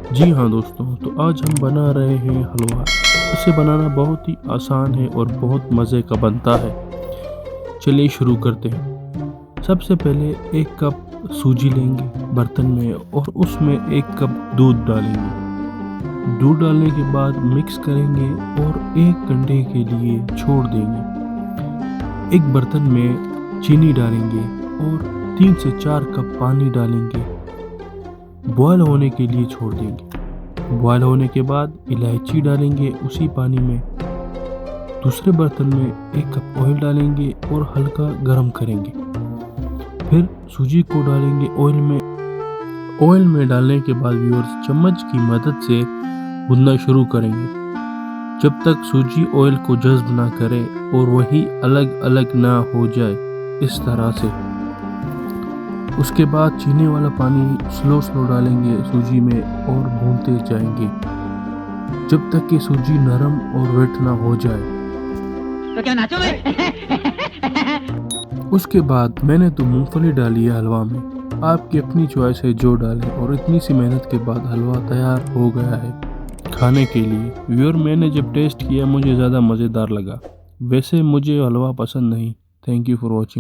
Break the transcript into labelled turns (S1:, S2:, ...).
S1: जी हाँ दोस्तों, तो आज हम बना रहे हैं हलवा। इसे बनाना बहुत ही आसान है और बहुत मज़े का बनता है। चलिए शुरू करते हैं। सबसे पहले 1 कप सूजी लेंगे बर्तन में और उसमें 1 कप दूध डालेंगे। दूध डालने के बाद मिक्स करेंगे और 1 घंटे के लिए छोड़ देंगे। एक बर्तन में चीनी डालेंगे और 3 से 4 कप पानी डालेंगे। बॉयल होने के लिए छोड़ देंगे। बॉयल होने के बाद इलायची डालेंगे उसी पानी में। दूसरे बर्तन में 1 कप ऑयल डालेंगे और हल्का गर्म करेंगे। फिर सूजी को डालेंगे ऑयल में। ऑयल में डालने के बाद व्यूअर्स चम्मच की मदद से भूनना शुरू करेंगे जब तक सूजी ऑयल को जज्ब ना करे और वही अलग अलग ना हो जाए, इस तरह से। उसके बाद चीनी वाला पानी स्लो डालेंगे सूजी में और भूनते जाएंगे जब तक कि सूजी नरम और वेट ना हो जाए।
S2: तो क्या नाचोगे?
S1: उसके बाद मैंने तो मूंगफली डाली है हलवा में। आपकी अपनी चॉइस है जो डालें। और इतनी सी मेहनत के बाद हलवा तैयार हो गया है खाने के लिए। व्यूअर, मैंने जब टेस्ट किया मुझे ज़्यादा मज़ेदार लगा। वैसे मुझे हलवा पसंद नहीं। Thank you for watching.